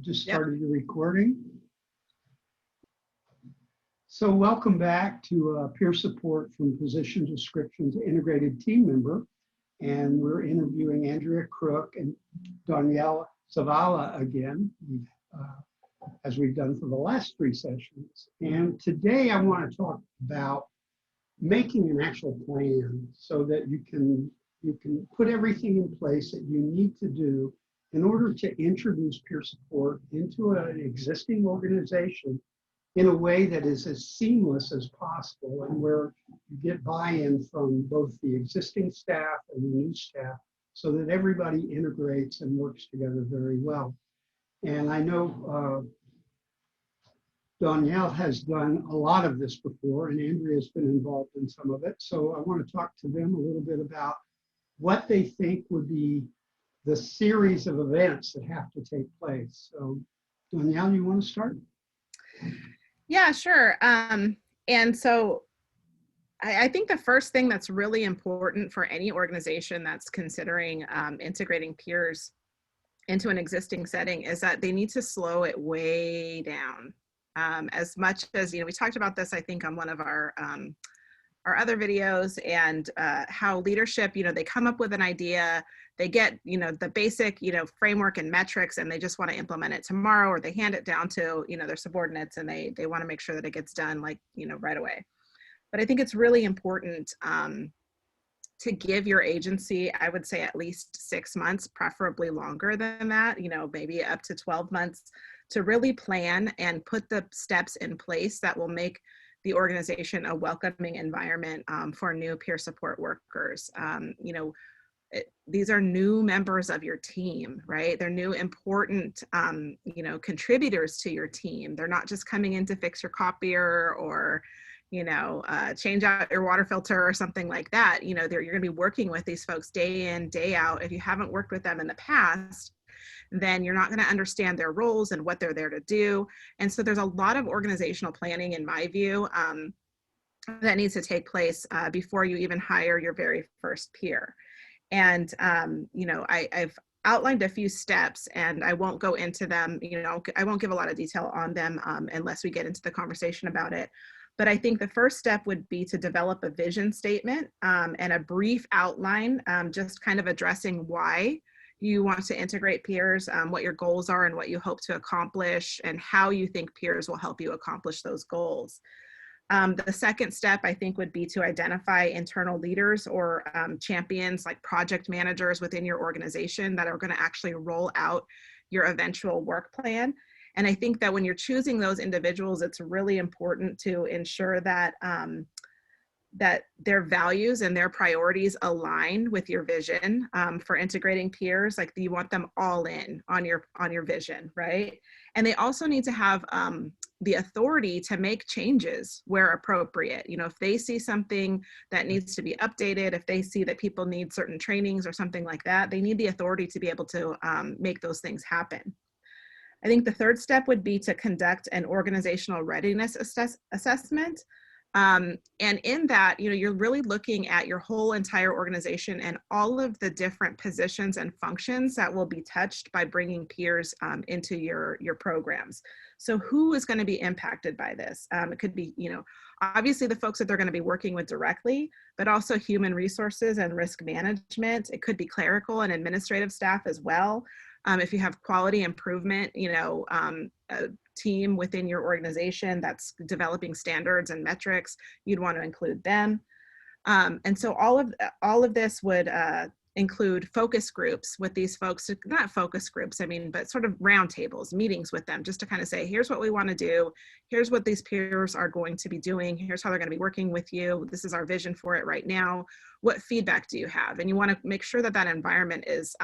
Just started the recording. So welcome back to peer support from position description to integrated team member. And we're interviewing Andrea Crook and Dawniell Zavala again, as we've done for the last 3 sessions. And today I want to talk about making an actual plan so that you can put everything in place that you need to do in order to introduce peer support into an existing organization in a way that is as seamless as possible and where you get buy-in from both the existing staff and the new staff so that everybody integrates and works together very well. And I know Dawniell has done a lot of this before, and Andrea has been involved in some of it. So I want to talk to them a little bit about what they think would be the series of events that have to take place. So Dawniell, you want to start? Yeah, sure. And so I think the first thing that's really important for any organization that's considering integrating peers into an existing setting is that they need to slow it way down. As much as, we talked about this, I think, on one of our other videos, and how leadership, they come up with an idea, they get, the basic, framework and metrics, and they just want to implement it tomorrow, or they hand it down to, their subordinates, and they want to make sure that it gets done right away. But I think it's really important to give your agency, I would say, at least 6 months, preferably longer than that, maybe up to 12 months, to really plan and put the steps in place that will make the organization a welcoming environment for new peer support workers. These are new members of your team, right? They're new important, contributors to your team. They're not just coming in to fix your copier or, change out your water filter or something like that. You're going to be working with these folks day in, day out. If you haven't worked with them in the past, then you're not going to understand their roles and what they're there to do. And so there's a lot of organizational planning, in my view, that needs to take place before you even hire your very first peer. And, I've outlined a few steps, and I won't go into them. I won't give a lot of detail on them unless we get into the conversation about it. But I think the first step would be to develop a vision statement and a brief outline, just kind of addressing why you want to integrate peers, what your goals are and what you hope to accomplish, and how you think peers will help you accomplish those goals. The second step, I think, would be to identify internal leaders or champions, like project managers within your organization, that are going to actually roll out your eventual work plan. And I think that when you're choosing those individuals, it's really important to ensure that that their values and their priorities align with your vision for integrating peers. Like, you want them all in on your vision, right? And they also need to have the authority to make changes where appropriate. If they see something that needs to be updated, if they see that people need certain trainings or something like that, they need the authority to be able to make those things happen. I think the third step would be to conduct an organizational readiness assessment. And in that, you're really looking at your whole entire organization and all of the different positions and functions that will be touched by bringing peers into your programs. So who is going to be impacted by this? It could be, obviously the folks that they're going to be working with directly, but also human resources and risk management. It could be clerical and administrative staff as well. If you have quality improvement, a team within your organization that's developing standards and metrics, you'd want to include them. And so all of this would include focus groups with these folks, not focus groups, but sort of roundtables, meetings with them, just to kind of say, here's what we want to do. Here's what these peers are going to be doing. Here's how they're going to be working with you. This is our vision for it right now. What feedback do you have? And you want to make sure that that environment is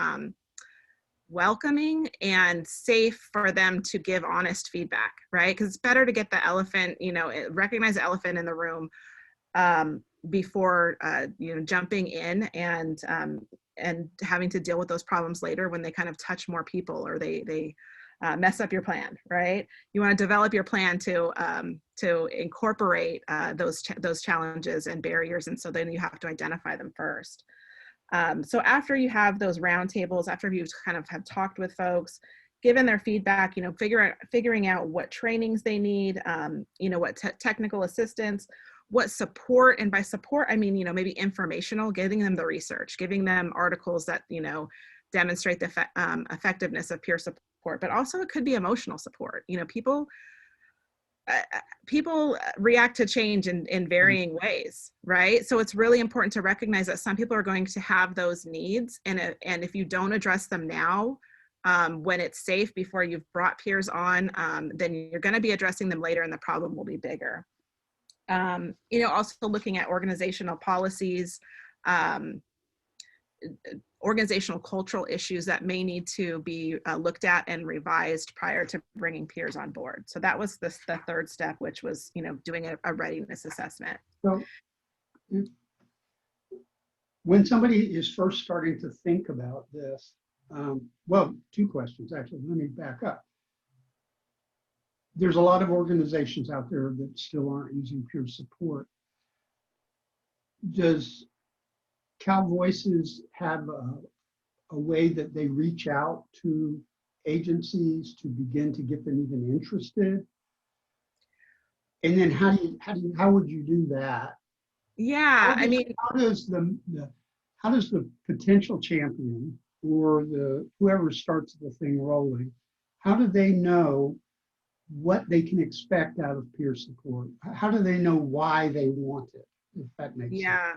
welcoming and safe for them to give honest feedback, right? Because it's better to get the elephant, recognize the elephant in the room before, jumping in and having to deal with those problems later when they kind of touch more people or they mess up your plan, right? You want to develop your plan to incorporate those challenges and barriers, and so then you have to identify them first. So after you have those roundtables, after you kind of have talked with folks, given their feedback, figuring out what trainings they need, what technical assistance, what support, and by support, I mean, maybe informational, giving them the research, giving them articles that, demonstrate the effectiveness of peer support, but also it could be emotional support. People react to change in varying ways, right? So it's really important to recognize that some people are going to have those needs, and if you don't address them now, when it's safe before you've brought peers on, then you're going to be addressing them later and the problem will be bigger. Also looking at organizational policies, organizational cultural issues that may need to be looked at and revised prior to bringing peers on board. So that was the third step, which was, doing a readiness assessment. So when somebody is first starting to think about this, well, two questions, actually. Let me back up. There's a lot of organizations out there that still aren't using peer support. Does Cal Voices have a way that they reach out to agencies to begin to get them even interested? And then how would you do that? Yeah, how does the potential champion or whoever starts the thing rolling, how do they know what they can expect out of peer support? How do they know why they want it, if that makes sense? Yeah.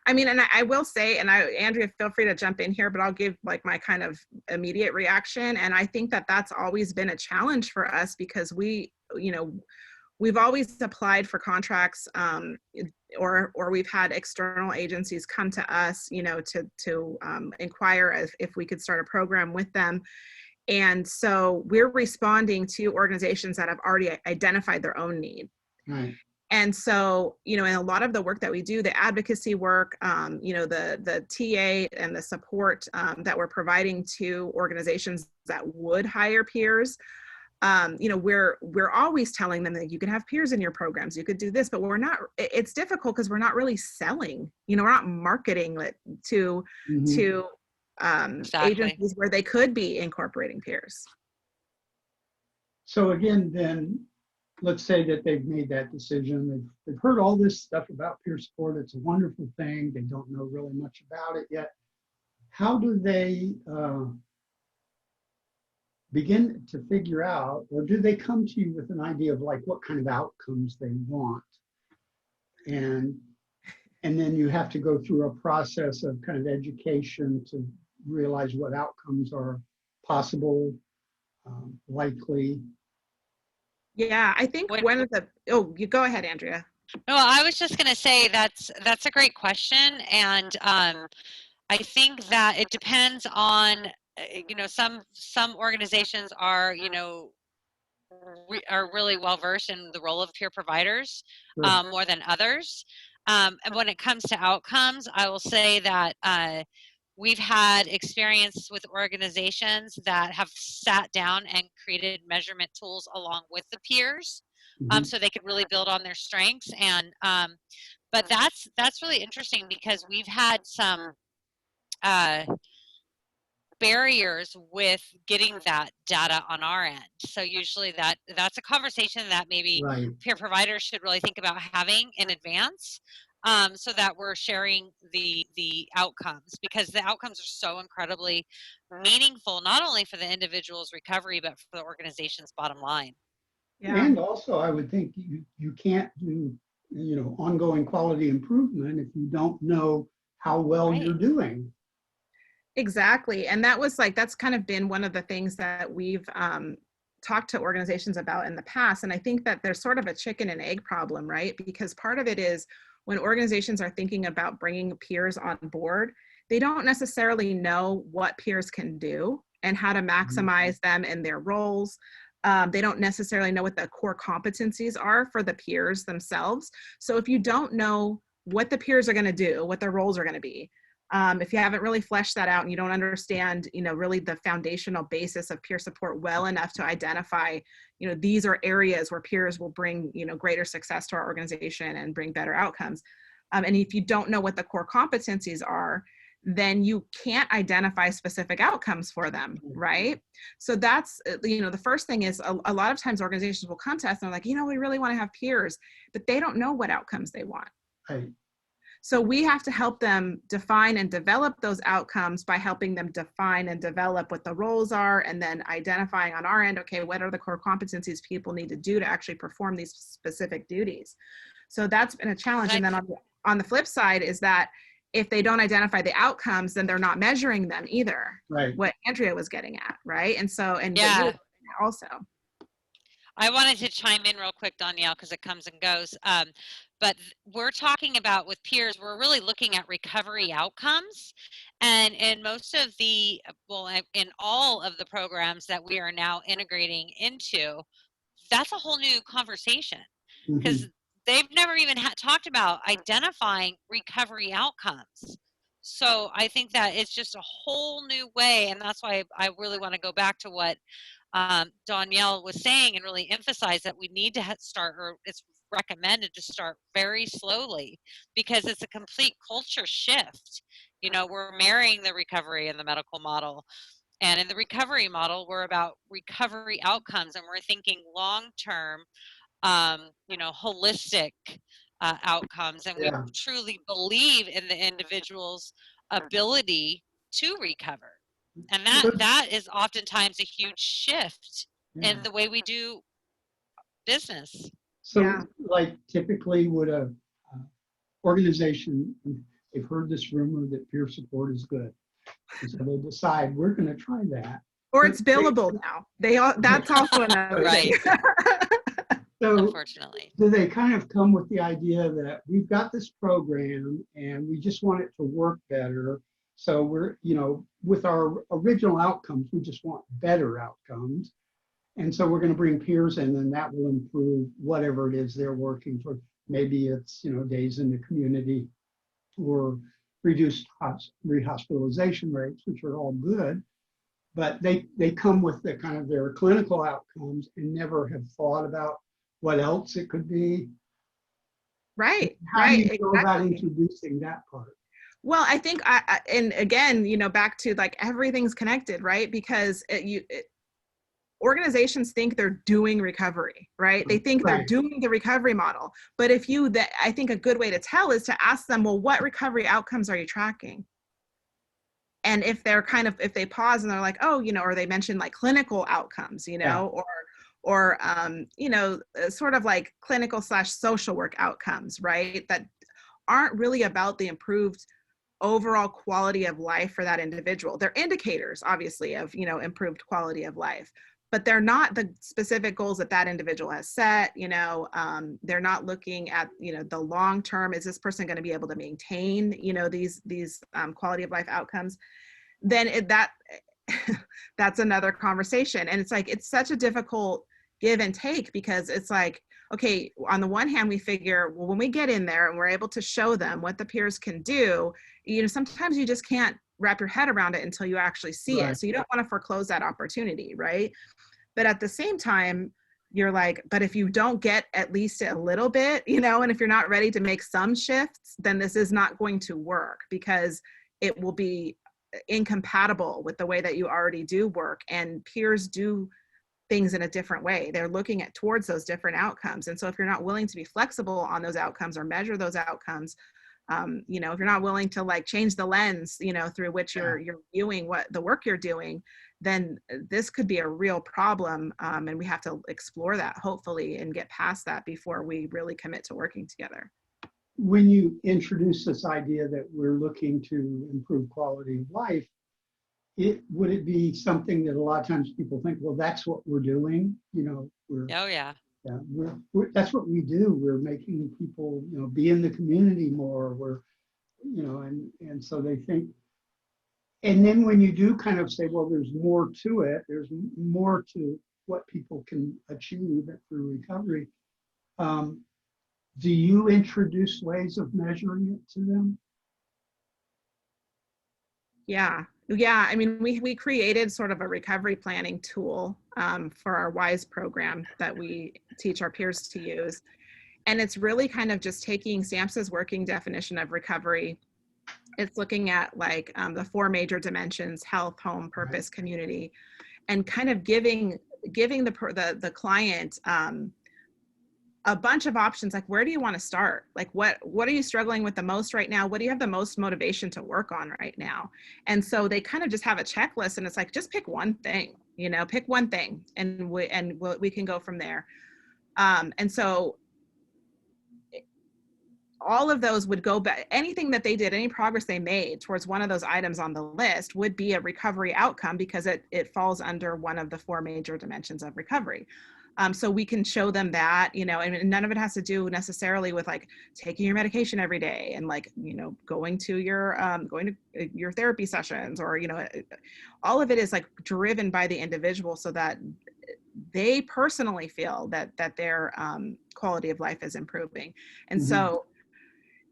And I will say, and Andrea, feel free to jump in here, but I'll give like my kind of immediate reaction. And I think that that's always been a challenge for us because we've always applied for contracts, or we've had external agencies come to us, to inquire if we could start a program with them. And so we're responding to organizations that have already identified their own need. Right. And so, in a lot of the work that we do, the advocacy work, the TA and the support that we're providing to organizations that would hire peers, we're always telling them that you can have peers in your programs, you could do this, but it's difficult because we're not really selling, we're not marketing it to Exactly. agencies where they could be incorporating peers. So again, then let's say that they've made that decision. They've heard all this stuff about peer support. It's a wonderful thing. They don't know really much about it yet. How do they begin to figure out, or do they come to you with an idea of like what kind of outcomes they want? And then you have to go through a process of kind of education to realize what outcomes are possible, likely. Yeah, I think you go ahead, Andrea. No, I was just going to say that's a great question, and I think that it depends on some organizations are are really well versed in the role of peer providers, Sure. more than others. And when it comes to outcomes, I will say that we've had experience with organizations that have sat down and created measurement tools along with the peers, so they could really build on their strengths. And but that's really interesting because we've had some barriers with getting that data on our end. So usually that's a conversation that maybe peer providers should really think about having in advance, so that we're sharing the outcomes, because the outcomes are so incredibly meaningful, not only for the individual's recovery, but for the organization's bottom line. Yeah. And also, I would think you can't do ongoing quality improvement if you don't know how well you're doing. Exactly. And that's kind of been one of the things that we've talked to organizations about in the past. And I think that there's sort of a chicken and egg problem, right? Because part of it is when organizations are thinking about bringing peers on board, they don't necessarily know what peers can do and how to maximize them in their roles. They don't necessarily know what the core competencies are for the peers themselves. So if you don't know what the peers are going to do, what their roles are going to be, if you haven't really fleshed that out and you don't understand, really the foundational basis of peer support well enough to identify, these are areas where peers will bring, greater success to our organization and bring better outcomes. And if you don't know what the core competencies are, then you can't identify specific outcomes for them, right? So that's, the first thing is a lot of times organizations will come to us and they're like, we really want to have peers, but they don't know what outcomes they want. Right. So we have to help them define and develop those outcomes by helping them define and develop what the roles are, and then identifying on our end, okay, what are the core competencies people need to do to actually perform these specific duties? So that's been a challenge. And then on the flip side is that if they don't identify the outcomes, then they're not measuring them either. Right. What Andrea was getting at, right? And so, and yeah. what you were also. I wanted to chime in real quick, Dawniell, because it comes and goes. But we're talking about with peers, we're really looking at recovery outcomes. And in most of the, in all of the programs that we are now integrating into, that's a whole new conversation, because they've never even talked about identifying recovery outcomes. So I think that it's just a whole new way. And that's why I really want to go back to what Dawniell was saying and really emphasize that we need to start, or it's recommended to start very slowly, because it's a complete culture shift. We're marrying the recovery and the medical model. And in the recovery model, we're about recovery outcomes, and we're thinking long-term, holistic outcomes. And we truly believe in the individual's ability to recover. And that is oftentimes a huge shift in the way we do business. So like typically would a organization, they've heard this rumor that peer support is good. And so they decide we're going to try that. Or it's billable now. That's also another right. So unfortunately, do they kind of come with the idea that we've got this program and we just want it to work better? So we're, with our original outcomes, we just want better outcomes. And so we're going to bring peers in, and that will improve whatever it is they're working for. Maybe it's, days in the community or reduced rehospitalization rates, which are all good. But they come with the kind of their clinical outcomes and never have thought about what else it could be. Right. How do you go about introducing that part? Well, I think, and again, back to like everything's connected, right? Because organizations think they're doing recovery, right? They think they're doing the recovery model. But I think a good way to tell is to ask them, well, what recovery outcomes are you tracking? And if they're if they pause and they're like, oh, or they mention like clinical outcomes, or sort of like clinical / social work outcomes, right? That aren't really about the improved overall quality of life for that individual. They're indicators, obviously, of, improved quality of life, but they're not the specific goals that individual has set. They're not looking at, the long term, is this person going to be able to maintain, these quality of life outcomes? Then that's another conversation. And it's like, it's such a difficult give and take, because it's like, okay, on the one hand, we figure, well, when we get in there and we're able to show them what the peers can do, sometimes you just can't wrap your head around it until you actually see it. So you don't want to foreclose that opportunity, right? But at the same time, you're like, but if you don't get at least a little bit, and if you're not ready to make some shifts, then this is not going to work, because it will be incompatible with the way that you already do work. And peers do things in a different way. They're looking towards those different outcomes. And so if you're not willing to be flexible on those outcomes or measure those outcomes, if you're not willing to like change the lens, through which you're viewing what the work you're doing, then this could be a real problem. And we have to explore that, hopefully, and get past that before we really commit to working together. When you introduce this idea that we're looking to improve quality of life, would it be something that a lot of times people think, well, that's what we're doing? That's what we do. We're making people, be in the community more. We're, and so they think. And then when you do kind of say, well, there's more to it, there's more to what people can achieve through recovery. Do you introduce ways of measuring it to them? Yeah. I mean, we created sort of a recovery planning tool for our WISE program that we teach our peers to use. And it's really kind of just taking SAMHSA's working definition of recovery, It's looking at like the 4 major dimensions: health, home, purpose, community, and kind of giving the client a bunch of options. Like, where do you want to start? Like, what are you struggling with the most right now? What do you have the most motivation to work on right now? And so they kind of just have a checklist, and it's like, just pick one thing, pick one thing, and we can go from there. And so all of those would go back. Anything that they did, any progress they made towards one of those items on the list would be a recovery outcome, because it falls under one of the 4 major dimensions of recovery. So we can show them that, and none of it has to do necessarily with like taking your medication every day and like, going to your therapy sessions, or, all of it is like driven by the individual, so that they personally feel that their quality of life is improving. And so,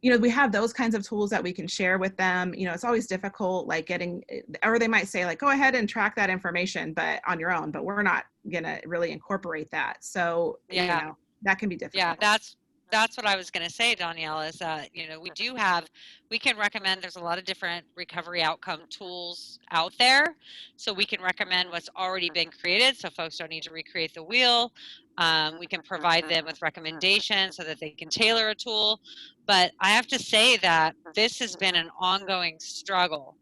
we have those kinds of tools that we can share with them. It's always difficult, like or they might say like, go ahead and track that information, but on your own, but we're not gonna really incorporate that. So, that can be difficult. Yeah, that's what I was going to say, Dawniell, is that, we can recommend, there's a lot of different recovery outcome tools out there. So we can recommend what's already been created, so folks don't need to recreate the wheel. We can provide them with recommendations so that they can tailor a tool. But I have to say that this has been an ongoing struggle.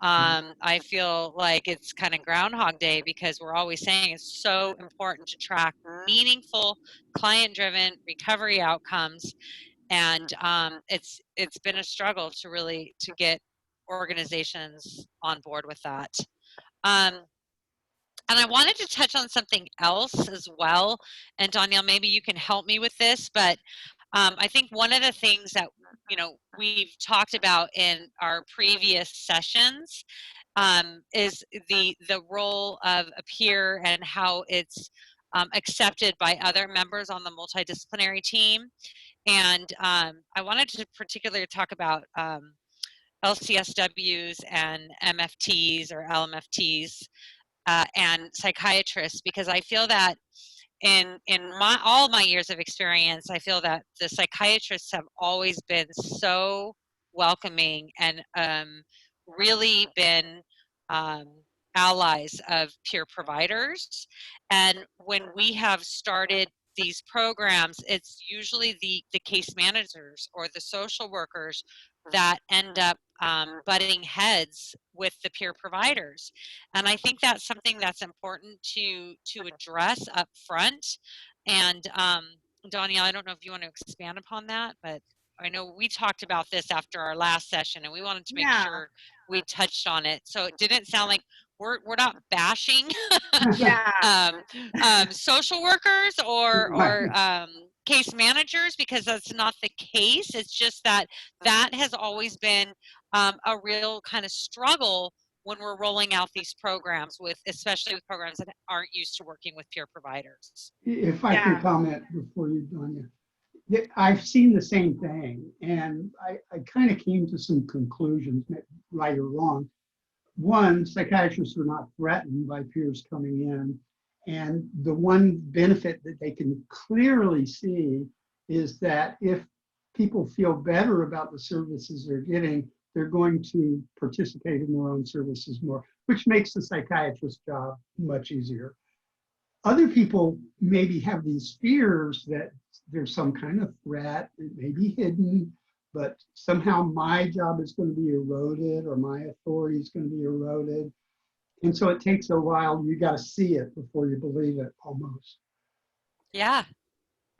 I feel like it's kind of Groundhog Day, because we're always saying it's so important to track meaningful, client-driven recovery outcomes, and it's been a struggle to get organizations on board with that. And I wanted to touch on something else as well, and Dawniell, maybe you can help me with this, but I think one of the things that we've talked about in our previous sessions is the role of a peer and how it's accepted by other members on the multidisciplinary team. And I wanted to particularly talk about LCSWs and MFTs or LMFTs and psychiatrists, because I feel that in all my years of experience, I feel that the psychiatrists have always been so welcoming and really been allies of peer providers. And when we have started these programs, it's usually the case managers or the social workers that end up butting heads with the peer providers. And I think that's something that's important to address up front. And Dawniell, I don't know if you want to expand upon that, but I know we talked about this after our last session, and we wanted to make sure we touched on it. So it didn't sound like we're not bashing social workers or case managers, because that's not the case. It's just that has always been a real kind of struggle when we're rolling out these programs, especially with programs that aren't used to working with peer providers. If I can comment before you, Dawniell. I've seen the same thing, and I kind of came to some conclusions, right or wrong. One, psychiatrists are not threatened by peers coming in, and the one benefit that they can clearly see is that if people feel better about the services they're getting, they're going to participate in their own services more, which makes the psychiatrist's job much easier. Other people maybe have these fears that there's some kind of threat, it may be hidden, but somehow my job is going to be eroded or my authority is going to be eroded. And so it takes a while. You got to see it before you believe it, almost. Yeah,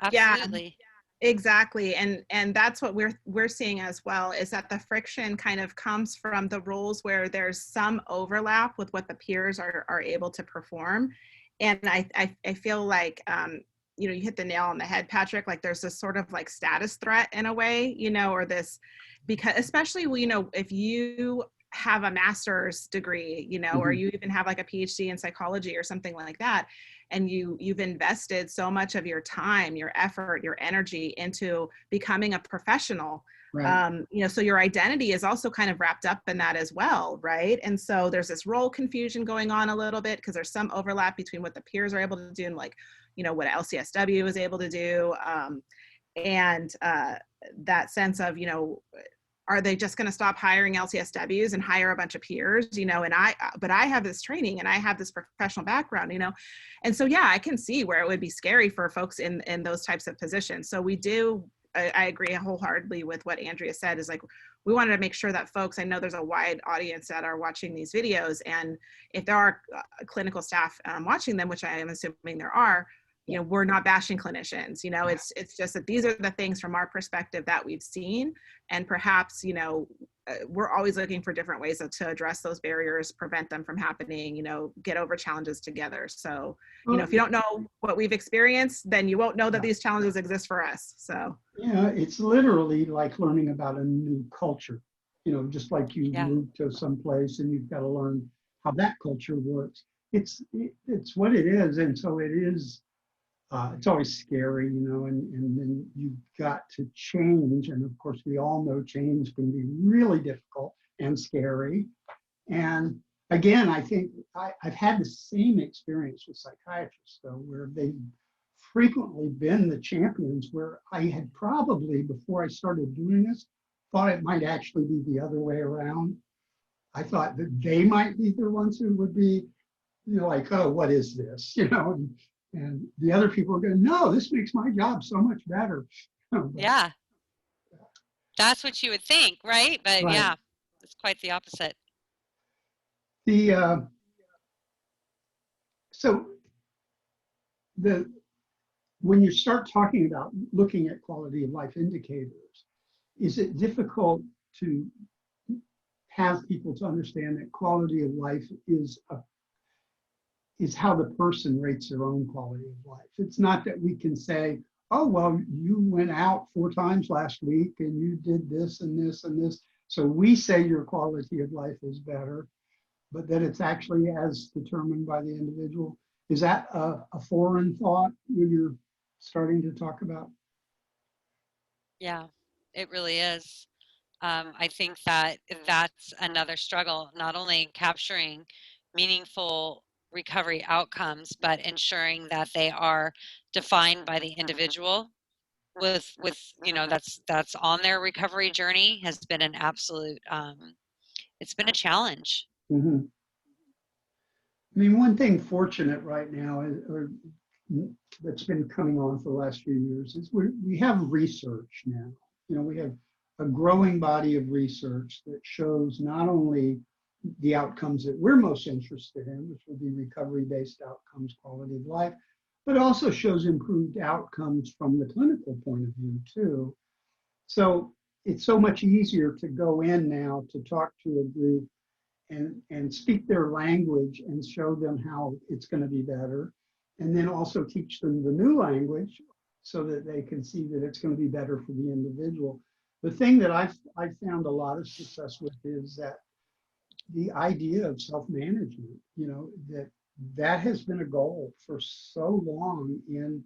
absolutely. Yeah, exactly. And that's what we're seeing as well, is that the friction kind of comes from the roles where there's some overlap with what the peers are able to perform. And I feel like, you hit the nail on the head, Patrick, like there's this sort of like status threat in a way, or this, because especially, if you have a master's degree, or you even have like a PhD in psychology or something like that, and you've invested so much of your time, your effort, your energy into becoming a professional. Right. So your identity is also kind of wrapped up in that as well, right? And so there's this role confusion going on a little bit, because there's some overlap between what the peers are able to do and like, what LCSW is able to do. And that sense of, are they just going to stop hiring LCSWs and hire a bunch of peers, you know, but I have this training and I have this professional background, you know? And so, yeah, I can see where it would be scary for folks in those types of positions. So I agree wholeheartedly with what Andrea said, is like, we wanted to make sure that folks, I know there's a wide audience that are watching these videos, and if there are clinical staff watching them, which I am assuming there are, you know, we're not bashing clinicians, you know, it's just that these are the things from our perspective that we've seen, and perhaps, you know, we're always looking for different ways to address those barriers, prevent them from happening, you know, get over challenges together. So, you know, if you don't know what we've experienced, then you won't know that these challenges exist for us. So, yeah, it's literally like learning about a new culture, you know, just like you move to some place and you've got to learn how that culture works. It's what it is. And so it is, it's always scary, you know, and then you've got to change. And of course, we all know change can be really difficult and scary. And again, I think I've had the same experience with psychiatrists, though, where they've frequently been the champions, where I had probably, before I started doing this, thought it might actually be the other way around. I thought that they might be the ones who would be, you know, like, oh, what is this? You know, and the other people are going, no, this makes my job so much better. Yeah. That's what you would think, right? But right. Yeah, it's quite the opposite. When you start talking about looking at quality of life indicators, is it difficult to have people to understand that quality of life is how the person rates their own quality of life? It's not that we can say, oh, well, you went out 4 times last week and you did this and this and this, so we say your quality of life is better, but that it's actually as determined by the individual. Is that a foreign thought when you're starting to talk about? Yeah, it really is. I think that that's another struggle, not only capturing meaningful recovery outcomes, but ensuring that they are defined by the individual with you know, that's on their recovery journey, has been an absolute it's been a challenge. Mm-hmm. I mean, one thing fortunate right now that's been coming on for the last few years is we have research now. You know, we have a growing body of research that shows not only the outcomes that we're most interested in, which would be recovery-based outcomes, quality of life, but also shows improved outcomes from the clinical point of view too. So it's so much easier to go in now to talk to a group and speak their language and show them how it's going to be better, and then also teach them the new language so that they can see that it's going to be better for the individual. The thing that I've found a lot of success with is that the idea of self-management, you know, that has been a goal for so long in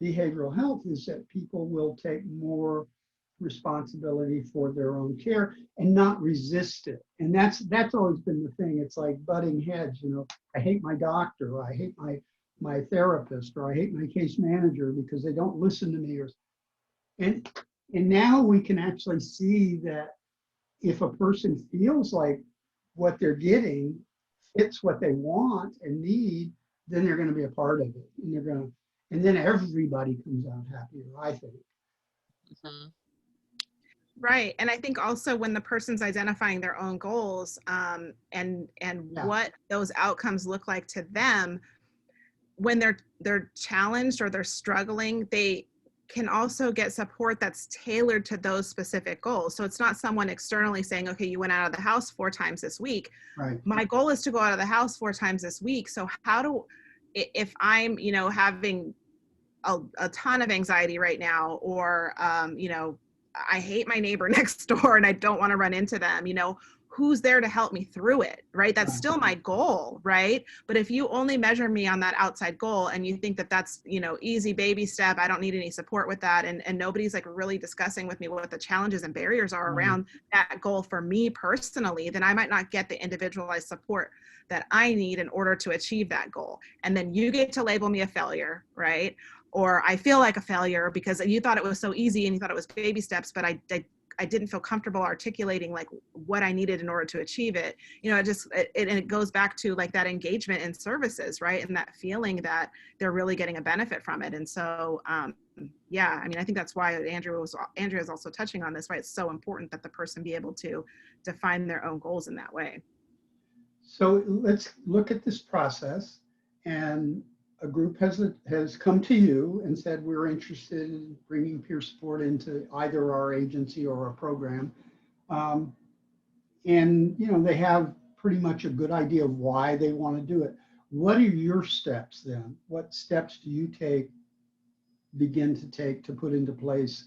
behavioral health, is that people will take more responsibility for their own care and not resist it. And that's always been the thing. It's like butting heads, you know, I hate my doctor, or I hate my therapist, or I hate my case manager because they don't listen to me. And now we can actually see that if a person feels like what they're getting fits what they want and need, then they're going to be a part of it, and then everybody comes out happier, I think. Mm-hmm. Right. And I think also when the person's identifying their own goals and what those outcomes look like to them, when they're challenged or they're struggling, they can also get support that's tailored to those specific goals. So it's not someone externally saying, okay, you went out of the house 4 times this week. Right. My goal is to go out of the house 4 times this week. So if I'm, you know, having a ton of anxiety right now, or, you know, I hate my neighbor next door and I don't want to run into them, you know, who's there to help me through it, right? That's still my goal, right? But if you only measure me on that outside goal and you think that that's, you know, easy baby step, I don't need any support with that, and nobody's like really discussing with me what the challenges and barriers are around that goal for me personally, then I might not get the individualized support that I need in order to achieve that goal. And then you get to label me a failure, right? Or I feel like a failure because you thought it was so easy and you thought it was baby steps, but I I didn't feel comfortable articulating like what I needed in order to achieve it. You know, it goes back to like that engagement in services, right? And that feeling that they're really getting a benefit from it. And so, yeah, I mean, I think that's why Andrea is also touching on this, why it's so important that the person be able to define their own goals in that way. So let's look at this process, and a group has come to you and said, we're interested in bringing peer support into either our agency or our program. And, you know, they have pretty much a good idea of why they want to do it. What are your steps then? What steps do you begin to take to put into place?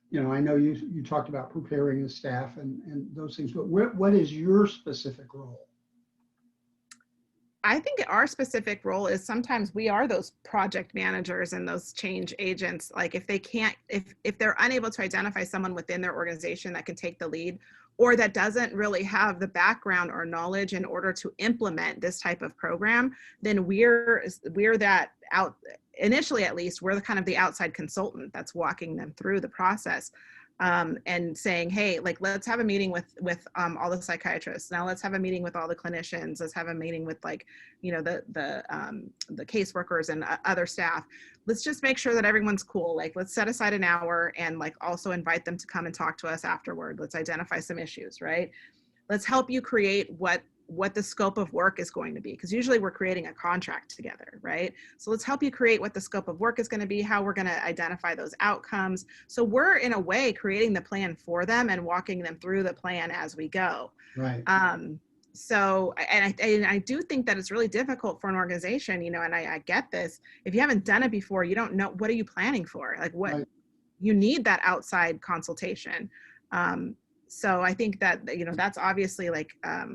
You know, I know you talked about preparing the staff and those things, but what is your specific role? I think our specific role is sometimes we are those project managers and those change agents. Like if they're unable to identify someone within their organization that can take the lead, or that doesn't really have the background or knowledge in order to implement this type of program, then we're that out, initially at least, we're the kind of the outside consultant that's walking them through the process. And saying, hey, like, let's have a meeting with all the psychiatrists. Now let's have a meeting with all the clinicians. Let's have a meeting with, like, you know, the caseworkers and other staff. Let's just make sure that everyone's cool. Like, let's set aside an hour and like also invite them to come and talk to us afterward. Let's identify some issues, right? Let's help you create what the scope of work is going to be, because usually we're creating a contract together, right? So let's help you create what the scope of work is going to be, how we're going to identify those outcomes. So we're in a way creating the plan for them and walking them through the plan as we go. Right. So, and I do think that it's really difficult for an organization, you know, and I get this. If you haven't done it before, you don't know, what are you planning for? Like what, right. You need that outside consultation. So I think that, you know, that's obviously like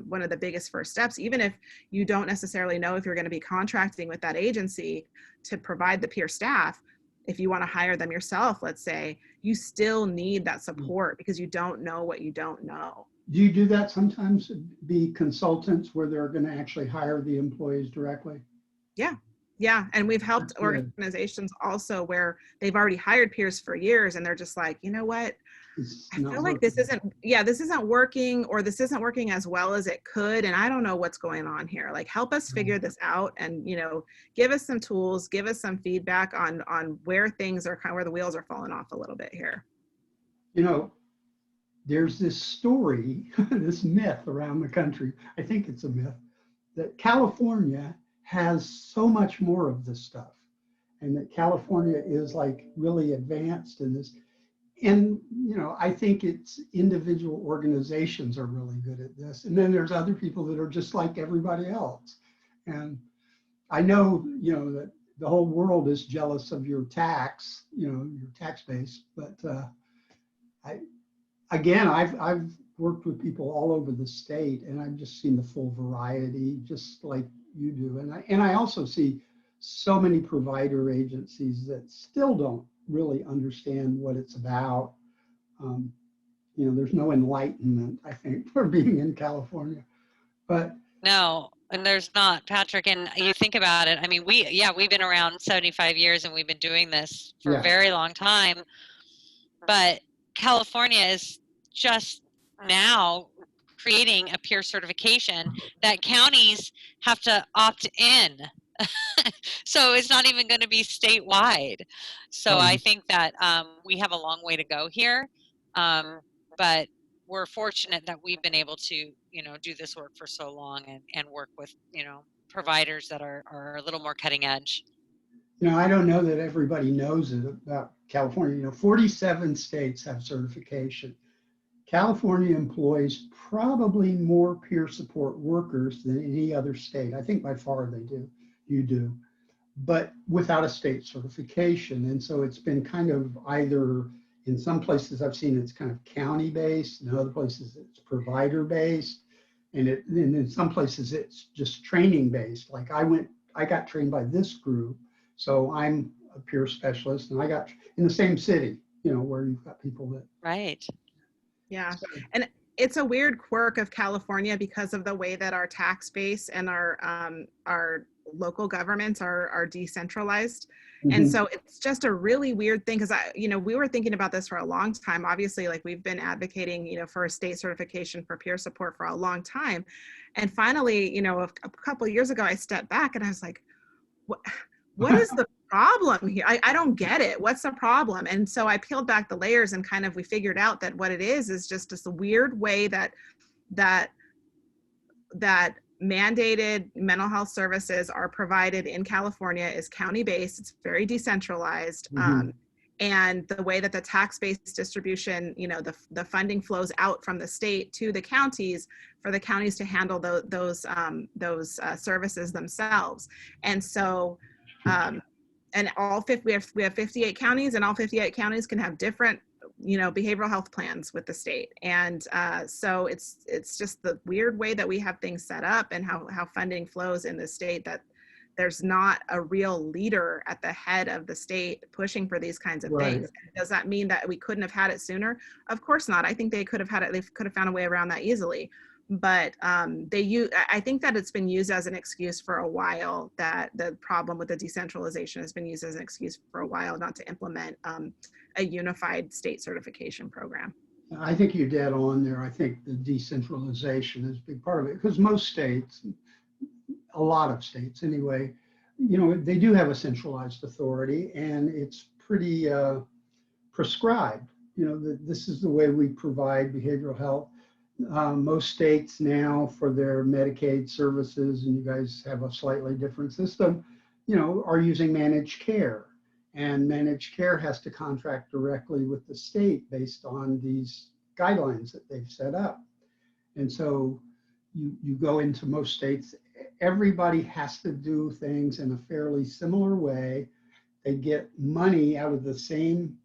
one of the biggest first steps, even if you don't necessarily know if you're going to be contracting with that agency to provide the peer staff. If you want to hire them yourself, let's say, you still need that support because you don't know what you don't know. Do you do that sometimes, be consultants where they're going to actually hire the employees directly? Yeah. Yeah. And we've helped organizations also where they've already hired peers for years and they're just like, you know what? I feel like this isn't working, or this isn't working as well as it could. And I don't know what's going on here. Like, help us figure this out and, you know, give us some tools, give us some feedback on where things are kind of, where the wheels are falling off a little bit here. You know, there's this story, this myth around the country, I think it's a myth, that California has so much more of this stuff and that California is like really advanced in this. And, you know, I think it's individual organizations are really good at this. And then there's other people that are just like everybody else. And I know, you know, that the whole world is jealous of your tax, you know, your tax base. But I've worked with people all over the state and I've just seen the full variety, just like you do. And I also see so many provider agencies that still don't really understand what it's about. You know, there's no enlightenment, I think, for being in California. But no, and there's not, Patrick. And you think about it. I mean, we've been around 75 years and we've been doing this for a very long time. But California is just now creating a peer certification that counties have to opt in. So it's not even going to be statewide. So I think that we have a long way to go here. But we're fortunate that we've been able to, you know, do this work for so long and work with, you know, providers that are a little more cutting edge. You know, I don't know that everybody knows it about California. You know, 47 states have certification. California employs probably more peer support workers than any other state. I think by far they do. You do, but without a state certification. And so it's been kind of either, in some places I've seen it's kind of county based, in other places it's provider based, and in some places it's just training based. Like I got trained by this group, so I'm a peer specialist, and I got in the same city, you know, where you've got people that. Right. Yeah. And it's a weird quirk of California because of the way that our tax base and our local governments are decentralized. Mm-hmm. And so it's just a really weird thing, because we were thinking about this for a long time. Obviously, like, we've been advocating, for a state certification for peer support for a long time. And finally, a couple of years ago, I stepped back and I was like, what is the problem here? I don't get it. What's the problem? And so I peeled back the layers, and we figured out that what it is just this weird way that mandated mental health services are provided in California is county-based. It's very decentralized. Mm-hmm. And the way that the tax-based distribution, the funding flows out from the state to the counties for the counties to handle those services themselves. And so, and we have 58 counties, and all 58 counties can have different behavioral health plans with the state. And so it's just the weird way that we have things set up, and how funding flows in the state, that there's not a real leader at the head of the state pushing for these kinds of things. Does that mean that we couldn't have had it sooner? Of course not. I think they could have had it. They could have found a way around that easily. But I think that it's been used as an excuse for a while, that the problem with the decentralization has been used as an excuse for a while not to implement a unified state certification program. I think you're dead on there. I think the decentralization is a big part of it, because most states, a lot of states anyway, they do have a centralized authority, and it's pretty prescribed. This is the way we provide behavioral health. Most states now, for their Medicaid services, and you guys have a slightly different system, are using managed care. And managed care has to contract directly with the state based on these guidelines that they've set up. And so you go into most states, everybody has to do things in a fairly similar way. They get money out of the same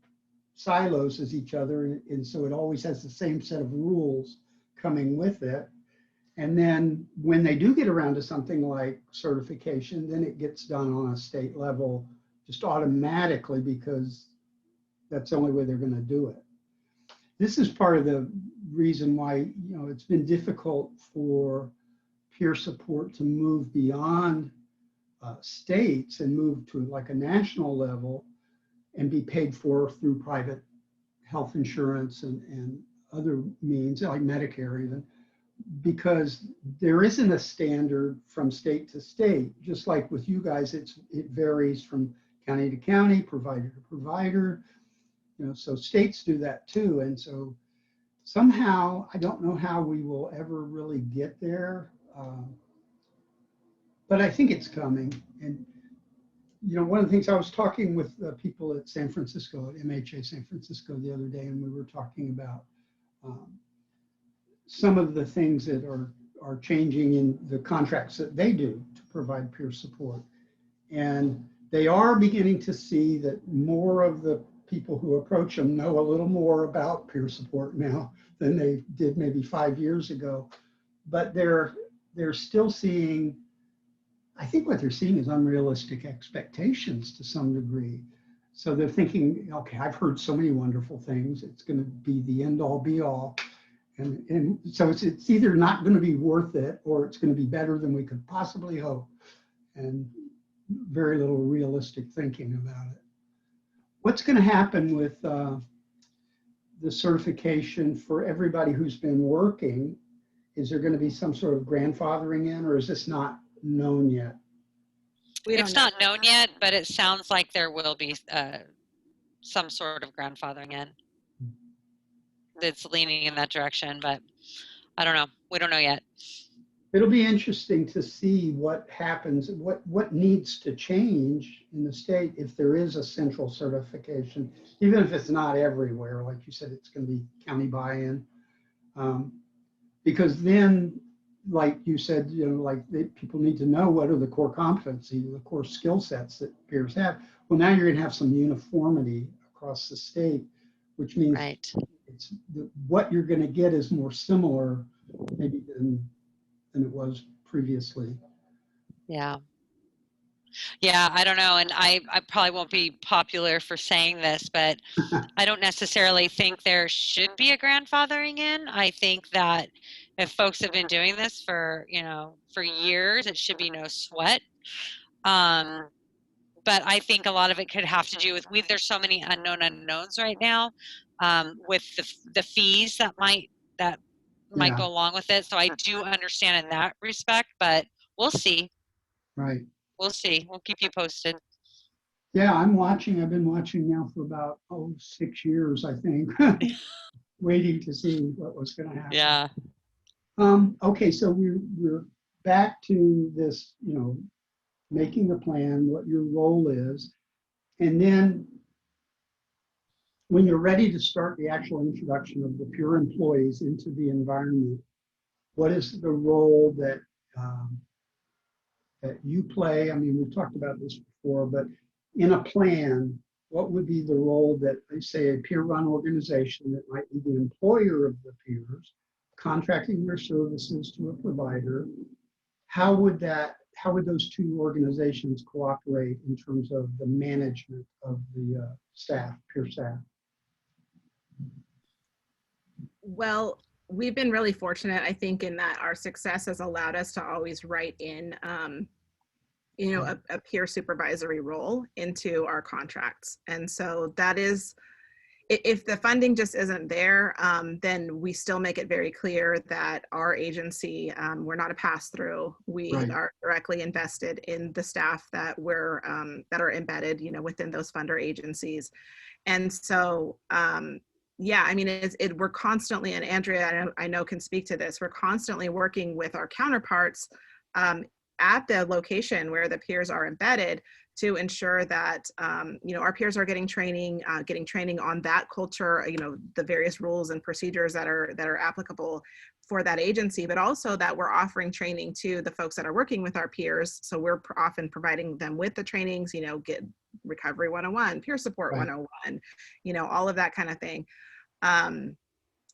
silos as each other. And so it always has the same set of rules coming with it. And then when they do get around to something like certification, then it gets done on a state level just automatically, because that's the only way they're going to do it. This is part of the reason why, it's been difficult for peer support to move beyond states and move to like a national level and be paid for through private health insurance and other means like Medicare even, because there isn't a standard from state to state. Just like with you guys, it varies from county to county, provider to provider. So states do that too. And so somehow, I don't know how we will ever really get there, but I think it's coming. And one of the things, I was talking with people at San Francisco, at MHA San Francisco the other day, and we were talking about some of the things that are changing in the contracts that they do to provide peer support. And they are beginning to see that more of the people who approach them know a little more about peer support now than they did maybe 5 years ago. But they're still seeing, I think what they're seeing is unrealistic expectations to some degree. So they're thinking, okay, I've heard so many wonderful things, it's going to be the end all be all. And so it's either not going to be worth it, or it's going to be better than we could possibly hope. And very little realistic thinking about it. What's going to happen with the certification for everybody who's been working? Is there going to be some sort of grandfathering in, or is this not known yet? It's not known yet, but it sounds like there will be some sort of grandfathering in. That's leaning in that direction, but I don't know. We don't know yet. It'll be interesting to see what happens, what needs to change in the state if there is a central certification, even if it's not everywhere. Like you said, it's going to be county buy-in. Because then, like you said, people need to know what are the core competencies, the core skill sets that peers have. Well, now you're going to have some uniformity across the state, which means what you're going to get is more similar maybe than it was previously. Yeah, I don't know. And I probably won't be popular for saying this, but I don't necessarily think there should be a grandfathering in. I think that if folks have been doing this for years, it should be no sweat. But I think a lot of it could have to do with there's so many unknown unknowns right now, with the fees that might go along with it. So I do understand in that respect, but we'll see. Right. We'll see. We'll keep you posted. Yeah, I'm watching. I've been watching now for about 6 years, I think, waiting to see what was going to happen. Yeah. Okay, so we're back to this, making the plan, what your role is, and then when you're ready to start the actual introduction of the peer employees into the environment, what is the role that that you play? I mean, we've talked about this before, but in a plan, what would be the role that, say, a peer-run organization that might be the employer of the peers, contracting their services to a provider? How would those two organizations cooperate in terms of the management of the staff, peer staff? Well, we've been really fortunate, I think, in that our success has allowed us to always write in, a peer supervisory role into our contracts. And so that is, if the funding just isn't there, then we still make it very clear that our agency, we're not a pass-through. We are directly invested in the staff that that are embedded, within those funder agencies. And so, yeah, I mean, we're constantly, and Andrea, I know can speak to this, we're constantly working with our counterparts at the location where the peers are embedded to ensure that, our peers are getting training on that culture, the various rules and procedures that are applicable for that agency, but also that we're offering training to the folks that are working with our peers. So we're often providing them with the trainings, get Recovery 101, Peer Support 101, all of that kind of thing.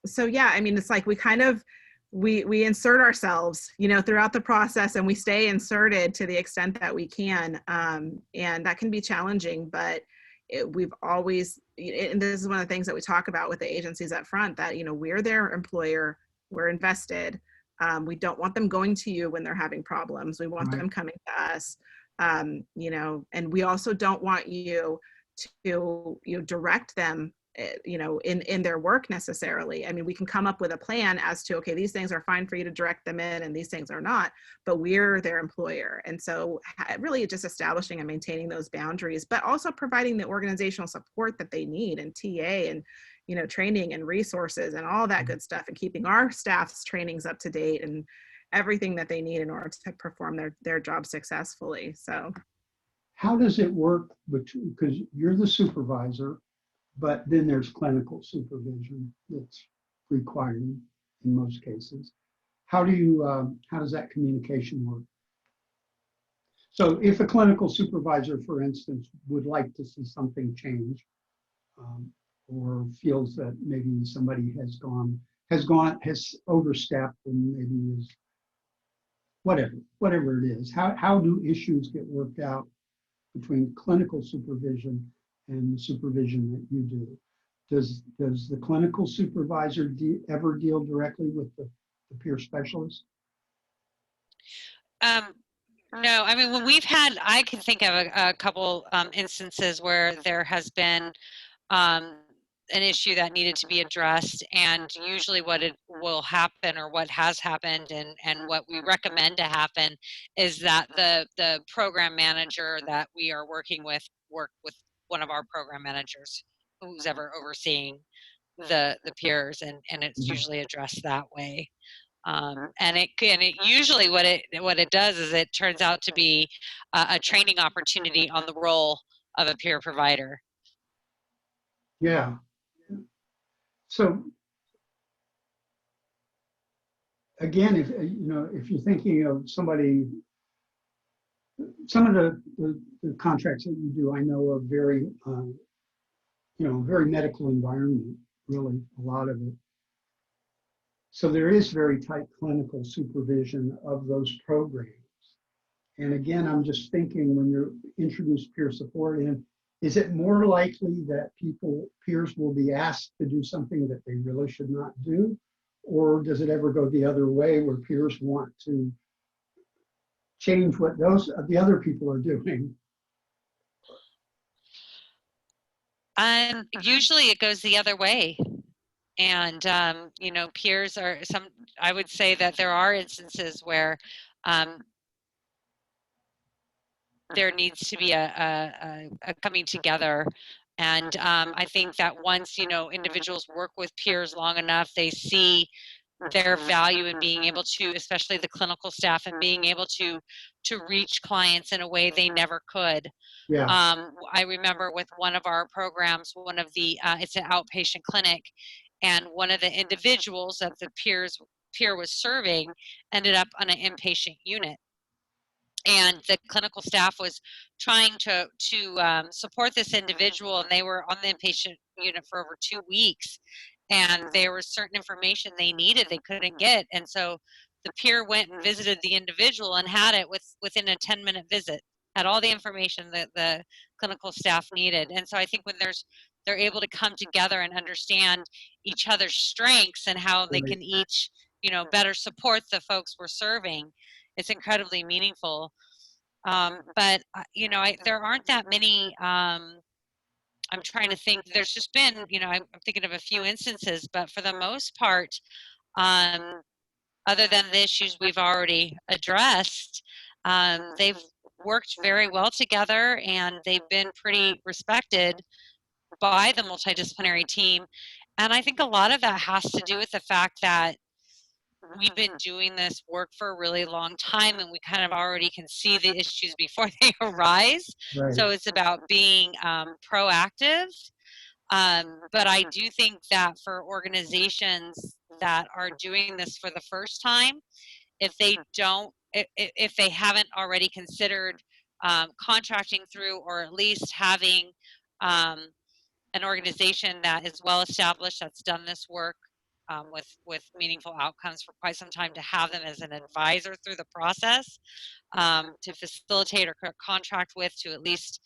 So yeah, I mean, it's like we kind of, we insert ourselves, throughout the process, and we stay inserted to the extent that we can. And that can be challenging, but we've always, and this is one of the things that we talk about with the agencies up front, that, we're their employer, we're invested. We don't want them going to you when they're having problems. We want them coming to us, and we also don't want you to, direct them, in their work necessarily. I mean, we can come up with a plan as to, okay, these things are fine for you to direct them in and these things are not, but we're their employer. And so really just establishing and maintaining those boundaries, but also providing the organizational support that they need, and TA and, training and resources and all that good stuff, and keeping our staff's trainings up to date and everything that they need in order to perform their job successfully. So how does it work? Because you're the supervisor, but then there's clinical supervision that's required in most cases. How does that communication work? So if a clinical supervisor, for instance, would like to see something change, or feels that maybe somebody has overstepped and maybe is whatever it is, how do issues get worked out between clinical supervision and the supervision that you do? Does the clinical supervisor ever deal directly with the peer specialist? No, I mean, when I can think of a couple instances where there has been an issue that needed to be addressed, and usually what it will happen, or what has happened, and what we recommend to happen, is that the program manager that we are working with work with one of our program managers who's ever overseeing the peers, and it's usually addressed that way. And it usually what it does is it turns out to be a training opportunity on the role of a peer provider. Yeah. So again, if you're thinking of somebody, some of the contracts that you do, I know are very, very medical environment, really, a lot of it. So there is very tight clinical supervision of those programs. And again, I'm just thinking, when you introduce peer support in, is it more likely that peers will be asked to do something that they really should not do? Or does it ever go the other way, where peers want to change what the other people are doing? Usually it goes the other way. And, you know, peers are I would say that there are instances where there needs to be a coming together. And I think that once, you know, individuals work with peers long enough, they see their value in being able to, especially the clinical staff, and being able to reach clients in a way they never could. Yeah. I remember with one of our programs, one of the it's an outpatient clinic, and one of the individuals that the peer was serving ended up on an inpatient unit, and the clinical staff was trying to support this individual, and they were on the inpatient unit for over 2 weeks, and there was certain information they needed they couldn't get, and so the peer went and visited the individual and had it within a 10-minute visit, had all the information that the clinical staff needed. And so I think when they're able to come together and understand each other's strengths and how they can each, you know, better support the folks we're serving, it's incredibly meaningful. But you know, there aren't that many. I'm trying to think. There's just been, you know, I'm thinking of a few instances, but for the most part, other than the issues we've already addressed, they've worked very well together, and they've been pretty respected by the multidisciplinary team. And I think a lot of that has to do with the fact that we've been doing this work for a really long time, and we kind of already can see the issues before they arise. Right. So it's about being proactive. But I do think that for organizations that are doing this for the first time, if they haven't already considered contracting through, or at least having an organization that is well established, that's done this work with meaningful outcomes for quite some time, to have them as an advisor through the process, to facilitate or contract with, to at least,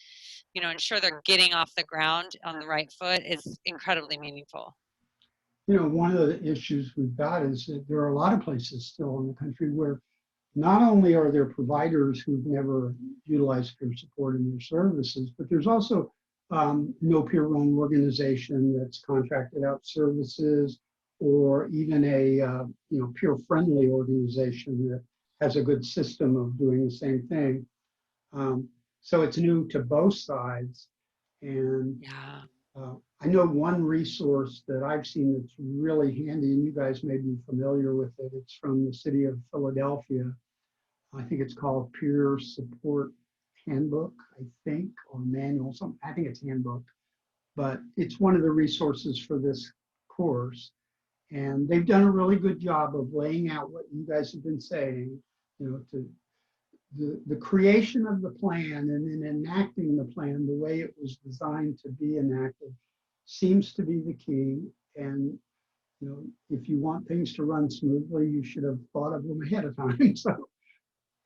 you know, ensure they're getting off the ground on the right foot, is incredibly meaningful. You know, one of the issues we've got is that there are a lot of places still in the country where not only are there providers who've never utilized peer support in their services, but there's also no peer-run organization that's contracted out services, or even a you know, peer-friendly organization that has a good system of doing the same thing. So it's new to both sides. And yeah. I know one resource that I've seen that's really handy, and you guys may be familiar with it. It's from the city of Philadelphia. I think it's called Peer Support Handbook, I think, or manual, something. I think it's handbook, but it's one of the resources for this course. And they've done a really good job of laying out what you guys have been saying, you know, to the creation of the plan and then enacting the plan the way it was designed to be enacted seems to be the key. And, you know, if you want things to run smoothly, you should have thought of them ahead of time. So,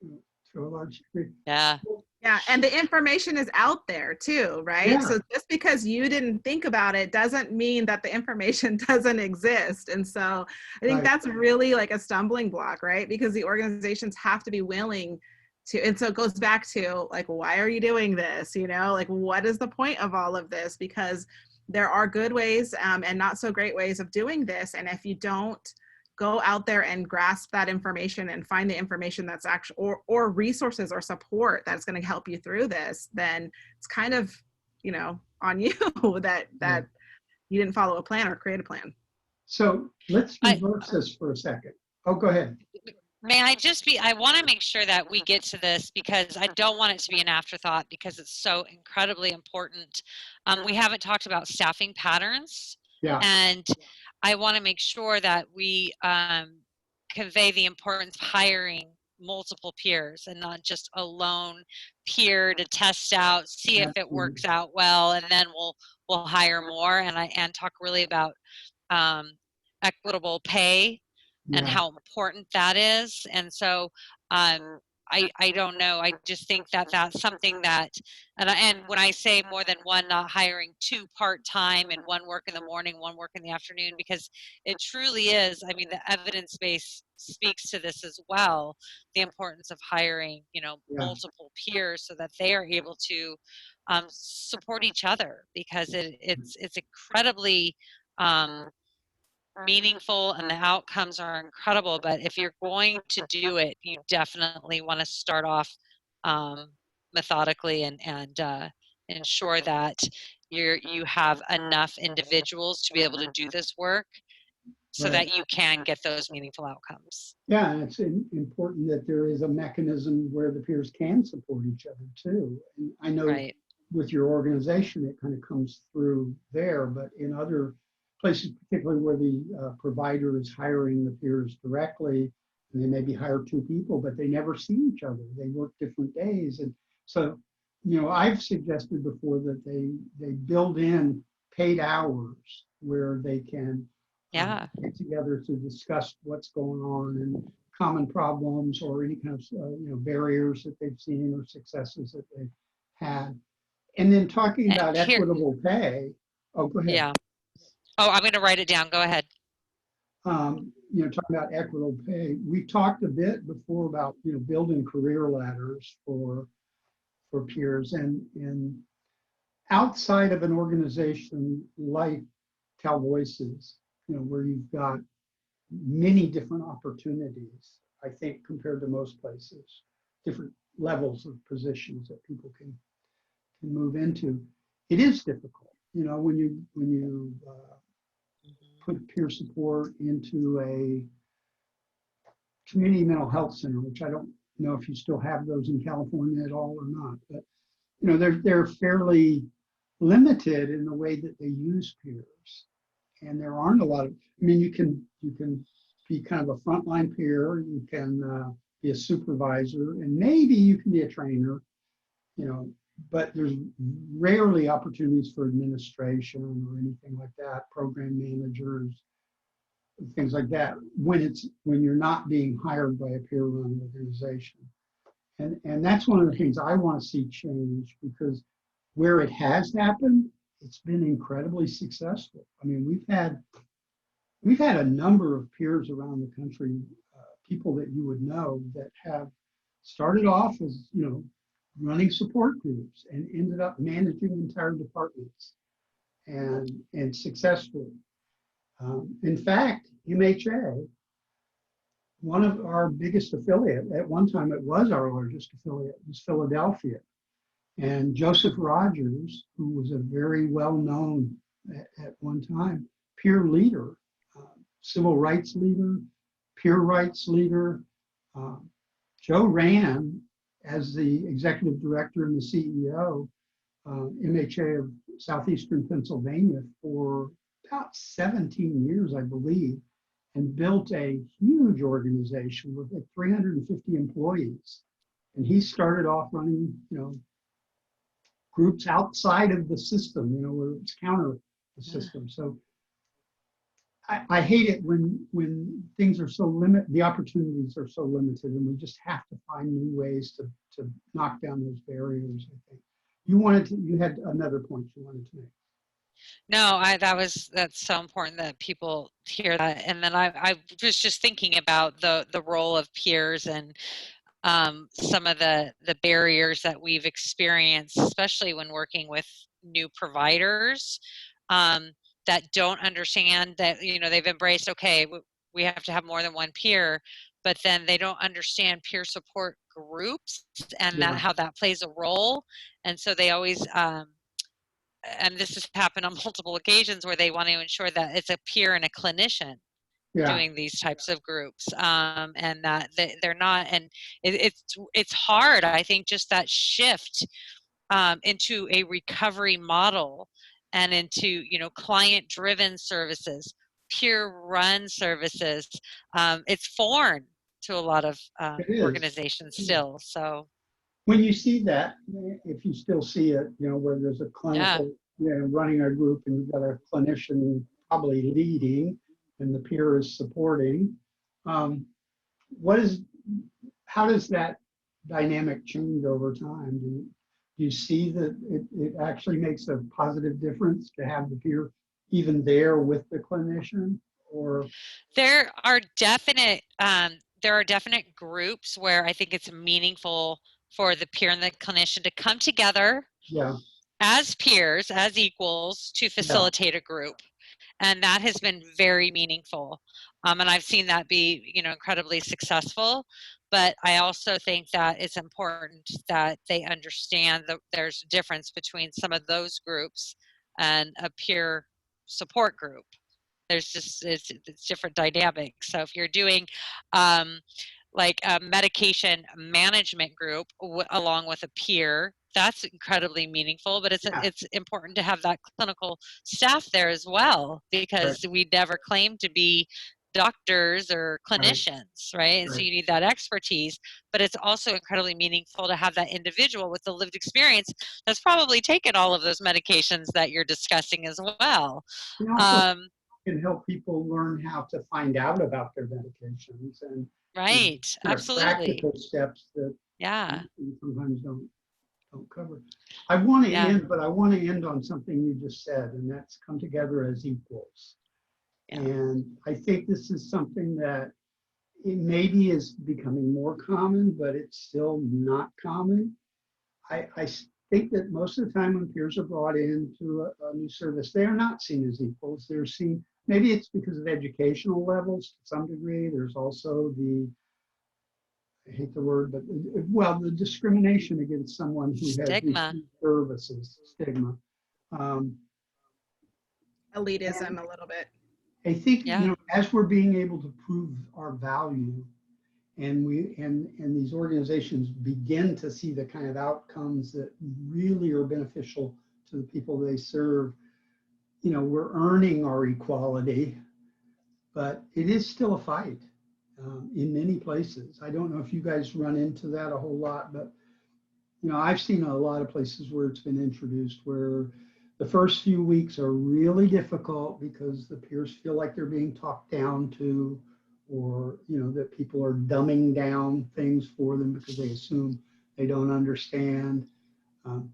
you know, to a large degree. Yeah. Yeah, and the information is out there too, right? Yeah. So just because you didn't think about it doesn't mean that the information doesn't exist. And so I think that's really like a stumbling block, right? Because the organizations have to be willing to, and so it goes back to like, why are you doing this? You know, like, what is the point of all of this? Because there are good ways and not so great ways of doing this. And if you don't go out there and grasp that information and find the information that's actually, or resources or support that's going to help you through this, then it's kind of, you know, on you that you didn't follow a plan or create a plan. So let's reverse this for a second. Oh, go ahead. May I just I want to make sure that we get to this, because I don't want it to be an afterthought, because it's so incredibly important. We haven't talked about staffing patterns. Yeah. And I want to make sure that we convey the importance of hiring multiple peers and not just a lone peer to test out, see if it works out well, and then we'll hire more. And talk really about equitable pay and how important that is. And so I don't know. I just think that that's something that, and when I say more than one, not hiring two part-time and one work in the morning, one work in the afternoon, because it truly is, I mean, the evidence base speaks to this as well, the importance of hiring, you know, Yeah. multiple peers so that they are able to support each other, because it's incredibly meaningful and the outcomes are incredible. But if you're going to do it, you definitely want to start off methodically and ensure that you have enough individuals to be able to do this work so Right. that you can get those meaningful outcomes. Yeah, and it's important that there is a mechanism where the peers can support each other too. And I know Right. with your organization, it kind of comes through there, but in other places, particularly where the provider is hiring the peers directly, and they maybe hire two people, but they never see each other. They work different days. And so, you know, I've suggested before that they build in paid hours where they can Yeah. get together to discuss what's going on and common problems or any kind of you know, barriers that they've seen or successes that they've had. And then talking And about here, equitable pay. Oh, go ahead. yeah. Oh, I'm going to write it down. Go ahead. You know, talking about equitable pay, we talked a bit before about, you know, building career ladders for peers, and outside of an organization like Cal Voices, you know, where you've got many different opportunities, I think, compared to most places, different levels of positions that people can move into. It is difficult, you know, when you put peer support into a community mental health center, which I don't know if you still have those in California at all or not, but you know, they're fairly limited in the way that they use peers, and there aren't a lot of. I mean, you can be kind of a frontline peer, you can be a supervisor, and maybe you can be a trainer, you know, but there's rarely opportunities for administration or anything like that, program managers, things like that, when you're not being hired by a peer-run organization. And that's one of the things I want to see change, because where it has happened, it's been incredibly successful. I mean, we've had a number of peers around the country, people that you would know, that have started off as, you know, running support groups and ended up managing entire departments and successfully. In fact, MHA, one of our biggest affiliate, at one time it was our largest affiliate, was Philadelphia. And Joseph Rogers, who was a very well-known at one time peer leader, civil rights leader, peer rights leader. Joe ran as the executive director and the CEO, MHA of Southeastern Pennsylvania, for about 17 years, I believe, and built a huge organization with like 350 employees. And he started off running, you know, groups outside of the system, you know, where it's counter the system. So I hate it when things are so limited, the opportunities are so limited, and we just have to find new ways to knock down those barriers, I think. You had another point you wanted to make. No, that's so important that people hear that. And then I was just thinking about the role of peers and some of the barriers that we've experienced, especially when working with new providers that don't understand that, you know, they've embraced, okay, we have to have more than one peer, but then they don't understand peer support groups and that how that plays a role. And so they always and this has happened on multiple occasions where they want to ensure that it's a peer and a clinician doing these types of groups, and that they're not, and it's hard, I think, just that shift into a recovery model and into, you know, client driven services, peer run services. It's foreign to a lot of organizations still. So when you see that, if you still see it, you know, where there's a clinical, you know, running a group and you've got a clinician probably leading and the peer is supporting, how does that dynamic change over time? Do you see that it actually makes a positive difference to have the peer even there with the clinician? Or there are definite groups where I think it's meaningful for the peer and the clinician to come together yeah, as peers, as equals, to yeah, facilitate a group. And that has been very meaningful. And I've seen that be, incredibly successful. But I also think that it's important that they understand that there's a difference between some of those groups and a peer support group. There's just it's different dynamics. So if you're doing like a medication management group along with a peer, that's incredibly meaningful. But yeah, it's important to have that clinical staff there as well, right, because we never claim to be doctors or right, clinicians, right? And so right. you need that expertise, but it's also incredibly meaningful to have that individual with the lived experience that's probably taken all of those medications that you're discussing as well. And also um, can help people learn how to find out about their medications and right, kind of absolutely. practical steps that Yeah, we sometimes don't cover. I want to yeah, end, but I want to end on something you just said, and that's come together as equals. yeah. And I think this is something that it maybe is becoming more common, but it's still not common. I think that most of the time when peers are brought into a new service, they are not seen as equals. They're seen, maybe it's because of educational levels to some degree. There's also I hate the word, but well, the discrimination against someone who has Stigma. received services, stigma. Um, and Elitism a little bit. I think, Yeah, as we're being able to prove our value and and these organizations begin to see the kind of outcomes that really are beneficial to the people they serve, we're earning our equality, but it is still a fight in many places. I don't know if you guys run into that a whole lot, but I've seen a lot of places where it's been introduced where the first few weeks are really difficult because the peers feel like they're being talked down to, or that people are dumbing down things for them because they assume they don't understand. Um,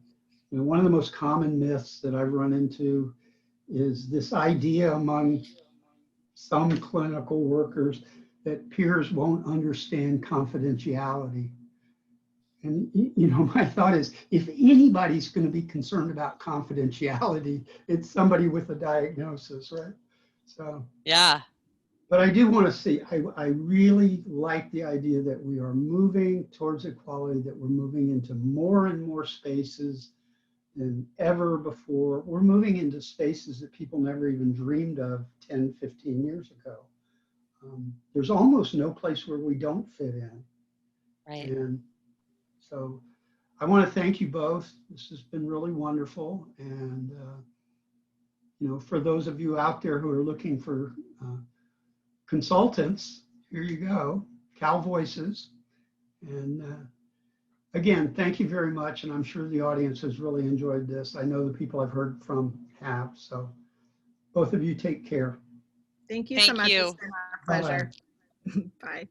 one of the most common myths that I've run into is this idea among some clinical workers that peers won't understand confidentiality. And my thought is, if anybody's going to be concerned about confidentiality, it's somebody with a diagnosis, right? So, yeah, but I do want to see, I really like the idea that we are moving towards equality, that we're moving into more and more spaces than ever before. We're moving into spaces that people never even dreamed of 10, 15 years ago. There's almost no place where we don't fit in. right. And so I want to thank you both. This has been really wonderful. And, for those of you out there who are looking for consultants, here you go, Cal Voices. And again, thank you very much. And I'm sure the audience has really enjoyed this. I know the people I've heard from have. So both of you take care. Thank you so Thank much. It's you. been our Bye-bye. pleasure. Bye.